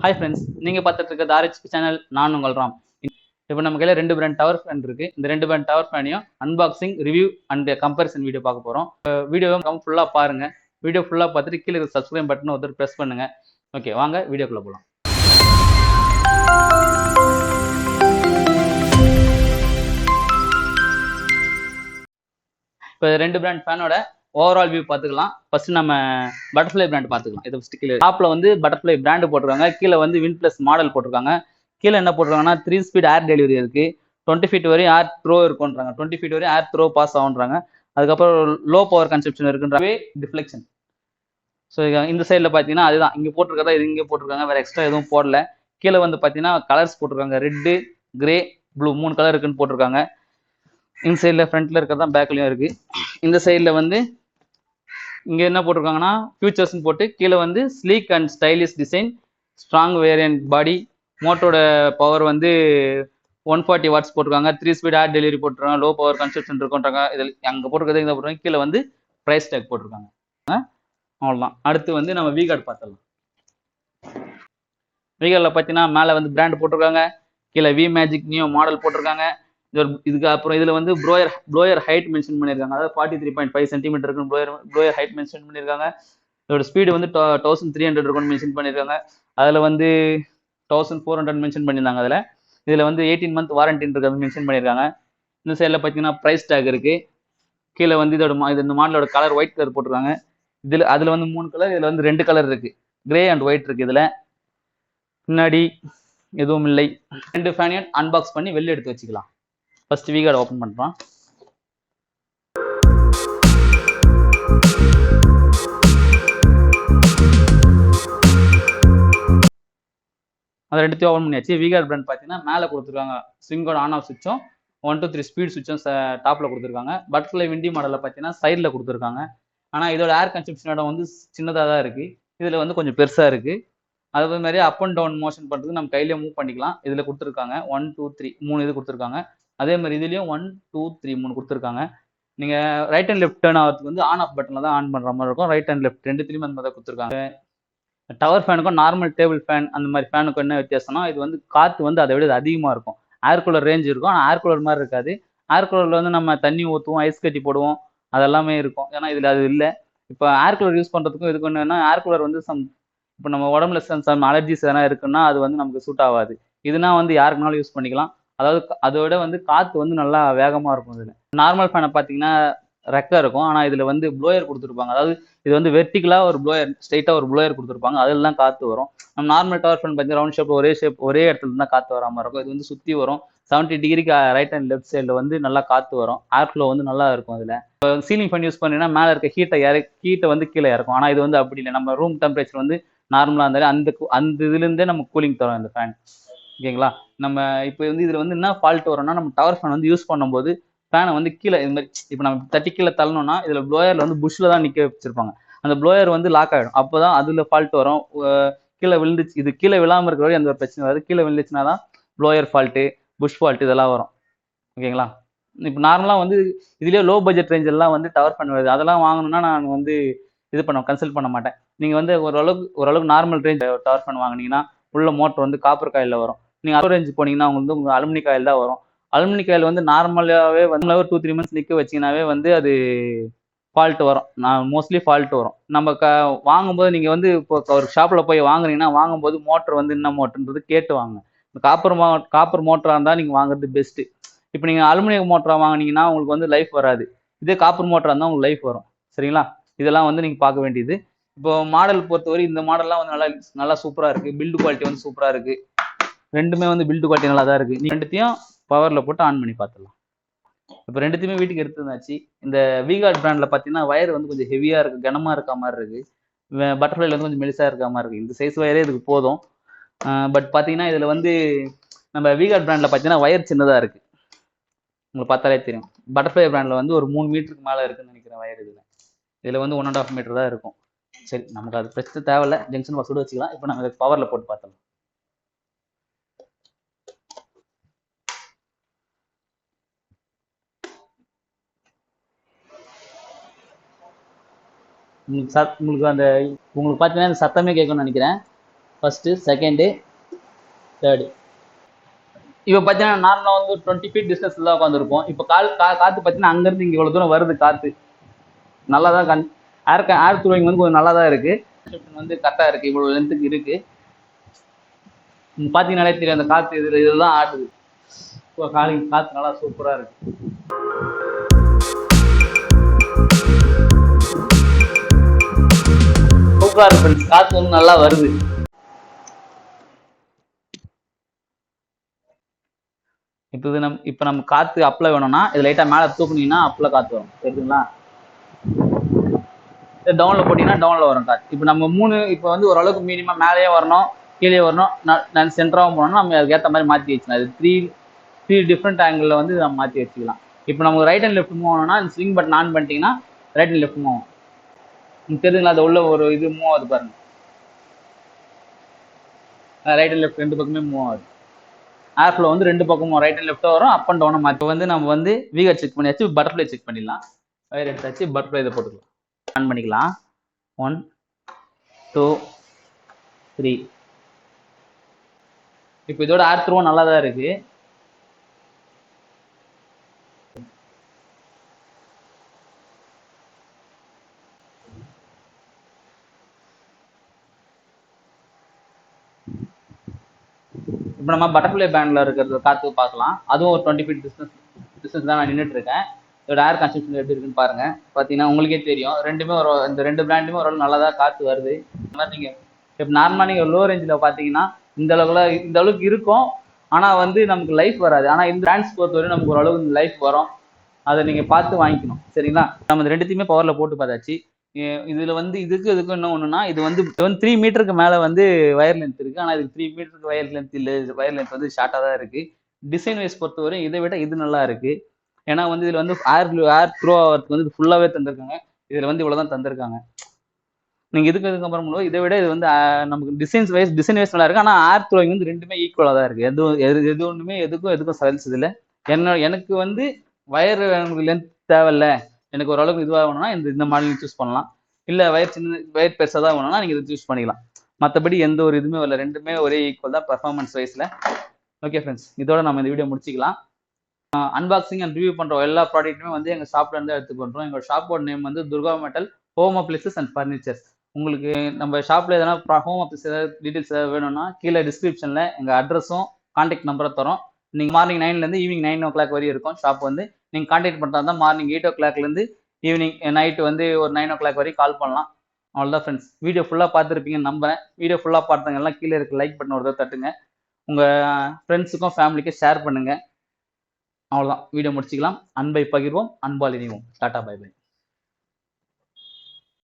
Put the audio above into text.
Hi friends, நீங்கள் பார்த்துட்டு இருக்க தாரிச் சேனல். நான் உங்கள் ராம். இப்போ நம்ம கையில் 2 பிராண்ட் டவர் ஃபேன் இருக்குது. இந்த 2 பிராண்ட் டவர் ஃபேனையும் unboxing, review and comparison video பார்க்க போகிறோம். வீடியோவை ஃபுல்லாக பாருங்கள். வீடியோ ஃபுல்லாக பார்த்துட்டு கீழே சப்ஸ்கிரைப் பட்டனை ஒருத்தர் ப்ரெஸ் பண்ணுங்கள். ஓகே, வாங்க வீடியோக்குள்ளே போகலாம். இப்போ 2 பிராண்ட் ஃபேனோட ஓவரால் வியூ பார்த்துக்கலாம். ஃபர்ஸ்ட் நம்ம பட்டர்ஃப்ளை பிராண்ட் பார்த்துக்கலாம். இது ஃபர்ஸ்ட் கீழே டாப்பில் வந்து பட்டர்ஃப்ளை பிராண்டு போட்டிருக்காங்க. கீழே வந்து வின் ப்ளஸ் மாடல் போட்டிருக்காங்க. கீழே என்ன போட்டிருக்காங்கன்னா 3 ஸ்பீட் ஏர் டெலிவரி இருக்குது. 20 ஃபீட் வரையும் ஏர் த்ரோ இருக்குன்றாங்க. 20 ஃபீட் வரையும் ஏர் த்ரோ பாஸ் ஆகுன்றாங்க. அதுக்கப்புறம் லோ பவர் கன்சப்ஷன் இருக்குன்றாவே டிஃப்ளெக்ஷன். ஸோ இந்த சைடில் பார்த்தீங்கன்னா அதுதான் இங்கே போட்டிருக்கதா, இது இங்கே போட்டிருக்காங்க. வேறு எக்ஸ்ட்ரா எதுவும் போடல. கீழே வந்து பார்த்தீங்கன்னா கலர்ஸ் போட்டிருக்காங்க. ரெட்டு, கிரே, ப்ளூ 3 கலர் இருக்குன்னு போட்டிருக்காங்க. இந்த சைடில் ஃப்ரண்ட்டில் இருக்கிறதான் பேக்லேயும் இருக்குது. இந்த சைடில் வந்து இங்கே என்ன போட்டிருக்காங்கன்னா ஃபியூச்சர்ஸ்னு போட்டு கீழே வந்து sleek and stylish design, strong variant body, மோட்டரோட பவர் வந்து 140 வாட்ஸ் போட்டிருக்காங்க. 3 ஸ்பீட் ஏர் டெலிவரி போட்டிருக்காங்க. லோ பவர் கன்சப்ஷன் இருக்குன்றாங்க. இதில் அங்கே போட்டிருக்கிறது இங்கே போட்டிருக்காங்க. கீழே வந்து ப்ரைஸ் டேக் போட்டிருக்காங்க. அவ்வளோதான். அடுத்து வந்து நம்ம VEEGARD பார்த்துடலாம். VEEGARDல பார்த்தீங்கன்னா மேலே வந்து பிராண்ட் போட்டிருக்காங்க. கீழே VEEMAGIC நியூ மாடல் போட்டிருக்காங்க. இதுக்கு அப்புறம் இதில் வந்து ப்ளோயர் ஹைட் மென்ஷன் பண்ணியிருக்காங்க. அதாவது 43.5 சென்டிமீட்டர் இருக்குன்னு ப்ளோயர் ஹைட் மென்ஷன் பண்ணியிருக்காங்க. இதோட ஸ்பீடு வந்து 1300 இருக்குன்னு மென்ஷன் பண்ணியிருக்காங்க. அதில் வந்து 1400 மென்ஷன் பண்ணியிருந்தாங்க. இதில் வந்து 18 மந்த் வாரண்டின்றது மென்ஷன் பண்ணியிருக்காங்க. இந்த சைடில் பார்த்தீங்கன்னா ப்ரைஸ் டேக் இருக்குது. கீழே வந்து இந்த மாடலோட கலர் ஒயிட் கலர் போட்டிருக்காங்க. அதில் வந்து 3 கலர், இதில் வந்து 2 கலர் இருக்குது. கிரே அண்ட் ஒயிட் இருக்குது. இதில் பின்னாடி எதுவும் இல்லை. 2 ஃபேனையும் அன்பாக்ஸ் பண்ணி வெளியே எடுத்து வச்சுக்கலாம். ஃபர்ஸ்ட் VEEGARD ஓப்பன் பண்ணுறோம். அதை ரெண்டுத்தையும் ஓப்பன் பண்ணியாச்சு. VEEGARD பிராண்ட் பார்த்தீங்கன்னா மேலே கொடுத்துருக்காங்க ஸ்விங்கோட ஆன் ஆஃப் சுவிட்சும் 1 2 3 ஸ்பீட் சுவிட்சும் டாப்பில் கொடுத்துருக்காங்க. பட்டர்ஃப்ளை விண்டி மாடலில் பார்த்தீங்கன்னா சைடில் கொடுத்துருக்காங்க. ஆனால் இதோட ஏர் கன்சப்ஷனோட வந்து சின்னதாக தான் இருக்குது. இதில் வந்து கொஞ்சம் பெருசாக இருக்குது. அதே மாதிரி அப் அண்ட் டவுன் மோஷன் பண்ணுறதுக்கு நம்ம கையிலேயே மூவ் பண்ணிக்கலாம். இதில் கொடுத்துருக்காங்க 1 2 3 3 இது கொடுத்துருக்காங்க. அதே மாதிரி இதுலேயும் 1 2 3 3 கொடுத்துருக்காங்க. நீங்கள் ரைட் அண்ட் லெஃப்ட் டர்ன் ஆகிறதுக்கு வந்து ஆன் ஆஃப் பட்டனில் தான் ஆன் பண்ணுற மாதிரி இருக்கும். ரைட் அண்ட் லெஃப்ட் ரெண்டுத்துலையும் அந்த மாதிரி தான் கொடுத்துருக்காங்க. டவர் ஃபேனுக்கும் நார்மல் டேபிள் ஃபேன் அந்த மாதிரி ஃபேனுக்கும் என்ன வித்தியாசம்னா, இது வந்து காற்று வந்து அதை விட அதிகமாக இருக்கும். ஏர் கூலர் ரேஞ்ச் இருக்கும். ஆனால் ஏர் கூலர் மாதிரி இருக்காது. ஏர் கூலரில் வந்து நம்ம தண்ணி ஊற்றுவோம், ஐஸ் கட்டி போடுவோம், அதெல்லாமே இருக்கும். ஏன்னா இதில் அது இல்லை. இப்போ ஏர் கூலர் யூஸ் பண்ணுறதுக்கும் இதுக்கு என்னன்னா, ஏர் கூலர் வந்து இப்போ நம்ம உடம்புல சம் அலர்ஜிஸ் எதனா இருக்குன்னா அது வந்து நமக்கு சூட் ஆகாது. இதுனா வந்து யாருக்குனாலும் யூஸ் பண்ணிக்கலாம். அதாவது அதோட வந்து காற்று வந்து நல்லா வேகமாக இருக்கும். இதில் நார்மல் ஃபேனை பார்த்தீங்கன்னா ரெக்கை இருக்கும். ஆனால் இதில் வந்து ப்ளோயர் கொடுத்துருப்பாங்க. அதாவது இது வந்து வெர்டிகலாக ஒரு ப்ளோயர், ஸ்ட்ரைட்டாக ஒரு ப்ளோயர் கொடுத்துருப்பாங்க. அதில் தான் காற்று வரும். நம்ம நார்மல் டவர் ஃபேன் பார்த்தீங்கன்னா ரவுண்ட் ஷேப் ஒரே இடத்துல தான் காற்று வராமல் இருக்கும். இது வந்து சுற்றி வரும். 70 டிகிரிக்கு ரைட் அண்ட் லெஃப்ட் சைடில் வந்து நல்லா காற்று வரும். ஏர் ஃப்ளோ வந்து நல்லா இருக்கும். அதில் இப்போ சீலிங் ஃபேன் யூஸ் பண்ணிங்கன்னா மேலே இருக்க ஹீட்டை வந்து கீழே இறக்கும். ஆனால் இது வந்து அப்படி இல்லை. நம்ம ரூம் டெம்பரேச்சர் வந்து நார்மலாக இருந்தாலும் அந்த இதுலேருந்தே நம்ம கூலிங் தரும் இந்த ஃபேன். ஓகேங்களா? நம்ம இப்போ வந்து இதில் வந்து என்ன ஃபால்ட் வரும்னா, நம்ம டவர் ஃபேன் வந்து யூஸ் பண்ணும்போது ஃபேனை வந்து கீழே இது மாதிரி இப்போ நம்ம தட்டி கீழே தள்ளணும்னா இதில் ப்ளோயரில் வந்து புஷ்ஷில் தான் நிற்க வச்சிருப்பாங்க. அந்த ப்ளோயர் வந்து லாக் ஆகிடும். அப்போ தான் அதில் ஃபால்ட் வரும். கீழே விழுந்துச்சு, இது கீழே விழாமல் இருக்கிற வரை எந்த ஒரு பிரச்சனை வராது. கீழே விழுந்துச்சுன்னா தான் ப்ளோயர் ஃபால்ட்டு, புஷ் ஃபால்ட்டு இதெல்லாம் வரும். ஓகேங்களா? இப்போ நார்மலாக வந்து இதுலேயே லோ பட்ஜெட் ரேஞ்செல்லாம் வந்து டவர் ஃபேன் வருது. அதெல்லாம் வாங்கணும்னா நான் வந்து கன்சல்ட் பண்ண மாட்டேன். நீங்கள் வந்து ஓரளவுக்கு நார்மல் ரேஞ்ச் டவர் ஃபேன் வாங்கினீங்கன்னா உள்ள மோட்டர் வந்து காப்பர் காயில் வரும். நீங்கள் அலோ ரேஞ்ச் போனீங்கன்னா உங்களுக்கு வந்து அலுமினி காயில் தான் வரும். அலுமினி காயில் வந்து நார்மலாகவே வந்து 2-3 மந்த்ஸ் நிற்க வச்சிங்கனாவே வந்து அது ஃபால்ட் வரும். மோஸ்ட்லி ஃபால்ட் வரும். நம்ம வாங்கும்போது நீங்கள் வந்து இப்போ ஒரு ஷாப்பில் போய் வாங்குறீங்கன்னா வாங்கும்போது மோட்டர் வந்து என்ன மோட்டர்ன்றது கேட்டு வாங்க. காப்பர் மோட்டராக இருந்தால் நீங்கள் வாங்குறது பெஸ்ட்டு. இப்போ நீங்கள் அலுமினியம் மோட்டராக வாங்கினீங்கன்னா உங்களுக்கு வந்து லைஃப் வராது. இதே காப்பர் மோட்டராக இருந்தால் உங்களுக்கு லைஃப் வரும். சரிங்களா? இதெல்லாம் வந்து நீங்கள் பார்க்க வேண்டியது. இப்போ மாடல் பொறுத்தவரை இந்த மாடல்லாம் வந்து நல்லா சூப்பராக இருக்குது. பில்டு குவாலிட்டி வந்து சூப்பராக இருக்குது. ரெண்டுமே வந்து பில்டு குவாலிட்டி நல்லா தான் இருக்குது. ரெண்டுத்தையும் பவரில் போட்டு ஆன் பண்ணி பார்த்துடலாம். இப்போ ரெண்டுத்தையுமே வீட்டுக்கு எடுத்துருந்தாச்சு. இந்த VEEGARD பிராண்டில் பார்த்தீங்கன்னா வயர் வந்து கொஞ்சம் ஹெவியாக இருக்குது, கனமாக இருக்க மாதிரி இருக்குது. பட்டர்ஃப்ளைல வந்து கொஞ்சம் மெலிசாக இருக்க மாதிரி இருக்குது. இந்த சைஸ் வயரே இதுக்கு போதும். பட் பார்த்தீங்கன்னா இதில் வந்து நம்ம VEEGARD பிராண்டில் பார்த்தீங்கன்னா வயர் சின்னதாக இருக்குது. உங்களுக்கு பார்த்தாலே தெரியும். பட்டர்ஃப்ளை பிராண்டில் வந்து ஒரு 3 மீட்டருக்கு மேலே இருக்குன்னு நினைக்கிறேன் வயர். இதில் வந்து 1.5 மீட்டர் தான் இருக்கும். சரி, நமக்கு அது பிரச்சனை தேவையில்லை. ஜங்ஷன் பாக்ஸோடு வச்சுக்கலாம். இப்போ நம்ம பவரில் போட்டு பார்த்தலாம். உங்களுக்கு பார்த்தீங்கன்னா இந்த சத்தமே கேட்கும்னு நினைக்கிறேன். First, second, third. இப்போ பார்த்தீங்கன்னா நார்மலாக வந்து 20 ஃபீட் டிஸ்டன்ஸில் தான் உட்காந்துருப்போம். இப்போ காற்று பார்த்தீங்கன்னா அங்கேருந்து இங்கே இவ்வளோ தூரம் வருது காற்று. நல்லா தான் ஏர் த்ரோயிங் வந்து கொஞ்சம் நல்லா தான் இருக்குது. வந்து கரெக்டாக இருக்குது, இவ்வளோ லென்த்துக்கு இருக்குது. பார்த்தீங்கன்னாலே தெரியும் அந்த காற்று இதெல்லாம் ஆடுது. காற்று நல்லா சூப்பராக இருக்கு. சூப்பராக இருக்கு ஃப்ரெண்ட்ஸ், காற்று வந்து நல்லா வருது. இப்போ நம்ம காற்று அப்ளை வேணும்னா இது லைட்டாக மேலே தூக்குனீங்கன்னா அப்ளை காற்று வரும், சரிங்களா? டவுனில் போட்டிங்கன்னா டவுனில் வரும் காற்று. இப்போ நம்ம இப்போ வந்து ஓரளவுக்கு மினிமம் மேலேயே வரணும், கீழே வரணும், நான் சென்டராகவும் போனோம்னா நம்ம அதுக்கேற்ற மாதிரி மாற்றி வச்சுக்கலாம். இது த்ரீ டிஃப்ரெண்ட் ஆங்கிளில் வந்து நம்ம மாற்றி வச்சுக்கலாம். இப்போ நமக்கு ரைட் அண்ட் லெஃப்ட் மூவ் ஆகணும்னா இந்த ஸ்விங் பட்டன் ஆன் பண்ணிட்டீங்கன்னா ரைட் அண்ட் லெஃப்ட் மூவ் ஆகும். உங்களுக்கு தெரியுதுங்களா? அது உள்ள ஒரு இது மூவ் ஆகுது பாருங்க, ரைட் அண்ட் லெஃப்ட் ரெண்டு பக்கமே மூவ் ஆகுது. ஏர் ஃப்ளோ வந்து ரெண்டு பக்கமும் ரைட் அண்ட் லெஃப்ட்டாக வரும், அப் அண்ட் டவுனை மாற்றி. வந்து நம்ம வந்து VEEGARD செக் பண்ணியாச்சு, பட்டர்ஃப்ளை செக் பண்ணிடலாம். வயர் எடுத்தாச்சு, பட்டர்ஃப்ளை இதை போட்டுக்கலாம். ஆன் பண்ணிக்கலாம். 1 2 3. இப்போ இதோட ஏர் த்ரோ நல்லா தான் இருக்கு. இப்போ நம்ம பட்டர்ஃப்ளை பேண்டில் இருக்கிற காற்று பார்க்கலாம். அதுவும் ஒரு 20 ஃபீட் டிஸ்டன்ஸ் தான் நான் நின்றுட்டு இருக்கேன். இதோட ஏர் கன்சம்ஷன் எப்படி இருக்குன்னு பாருங்க. பார்த்தீங்கன்னா உங்களுக்கே தெரியும், ரெண்டுமே இந்த ரெண்டு பிராண்டுமே ஓரளவு நல்லா தான் காற்று வருது. இந்த மாதிரி நீங்கள் இப்போ நார்மலாக நீங்கள் லோ ரேஞ்சில் பார்த்தீங்கன்னா இந்த அளவுக்கு இருக்கும், ஆனால் வந்து நமக்கு லைஃப் வராது. ஆனால் இந்த பிராண்ட்ஸ் பொறுத்தவரை நமக்கு ஓரளவுக்கு லைஃப் வரும். அதை நீங்கள் பார்த்து வாங்கிக்கணும், சரிங்களா? நம்ம இந்த ரெண்டுத்தையுமே பவரில் போட்டு பார்த்தாச்சு. இதில் வந்து இதுக்கும் என்ன ஒன்றுனா, இது வந்து 3 மீட்டருக்கு மேலே வந்து வயர் லென்த் இருக்குது. ஆனால் இதுக்கு 3 மீட்டருக்கு வயர் லென்த் இல்லை, வயர் லென்த் வந்து ஷார்ட்டாக தான் இருக்குது. டிசைன் வைஸ் பொறுத்தவரை இதை விட இது நல்லா இருக்குது. ஏன்னா வந்து இதில் வந்து ஏர் த்ரோ ஆகிறதுக்கு வந்து ஃபுல்லாகவே தந்திருக்காங்க. இதில் வந்து இவ்வளோ தான் தந்திருக்காங்க. நீங்கள் இதுக்கப்புறம் இதை விட இது வந்து நமக்கு டிசைன் வைஸ் நல்லா இருக்குது. ஆனால் ஏர் த்ரோயிங் வந்து ரெண்டுமே ஈக்குவலாக தான் இருக்குது. எது ஒன்றுமே எதுக்கும் சலன்ஸ் இல்லை. எனக்கு வந்து வயர் லென்த் தேவையில்ல, எனக்கு ஓரளவுக்கு இதுவாக வேணும்னா இந்த மாடல் சூஸ் பண்ணலாம். இல்லை வயர் பெருசாக தான் வேணும்னா நீங்கள் இதை சூஸ் பண்ணிக்கலாம். மற்றபடி எந்த ஒரு இதுவுமே இல்லை, ரெண்டுமே ஒரே ஈக்குவல் தான் பர்ஃபார்மன்ஸ் வைஸில். ஓகே ஃப்ரெண்ட்ஸ், இதோட நம்ம இந்த வீடியோ முடிச்சிக்கலாம். அன்பாக்சிங் அண்ட் ரிவ்யூ பண்ணுற எல்லா ப்ராடக்ட்டுமே வந்து எங்கள் ஷாப்லேருந்து எடுத்து பண்ணுறோம். எங்கள் ஷாப்போட நேம் வந்து Durga metal home appliances and furnitures. உங்களுக்கு நம்ம ஷாப்பில் எதனா ஹோம் அப்ளைன்ஸ் ஏதாவது டீட்டெயில்ஸ் ஏதாவது வேணும்னா கீழே டிஸ்கிரிப்ஷனில் எங்கள் அட்ரஸும் கான்டாக்ட் நம்பரை தரோம். நீங்கள் மார்னிங் 9லேருந்து ஈவினிங் 9 o'clock வரையும் இருக்கும் ஷாப். வந்து நீங்கள் கான்டாக்ட் பண்ணுறதா இருந்தால் மார்னிங் 8 o'clockலேருந்து ஈவினிங் நைட்டு வந்து ஒரு 9 o'clock வரையும் கால் பண்ணலாம். அவ்வளோதான் ஃப்ரெண்ட்ஸ். வீடியோ ஃபுல்லாக பார்த்துருப்பீங்கன்னு நம்புறேன். வீடியோ ஃபுல்லாக பார்த்தவங்க எல்லாம் கீழே இருக்க லைக் பட்டன் ஒரு தட்டுங்க. உங்கள் ஃப்ரெண்ட்ஸுக்கும் ஃபேமிலிக்கும் ஷேர் பண்ணுங்கள். அவ்வளோதான், வீடியோ முடிச்சுக்கலாம். அன்பை பகிர்வோம், அன்பால் இணைவோம். Tata, bye by.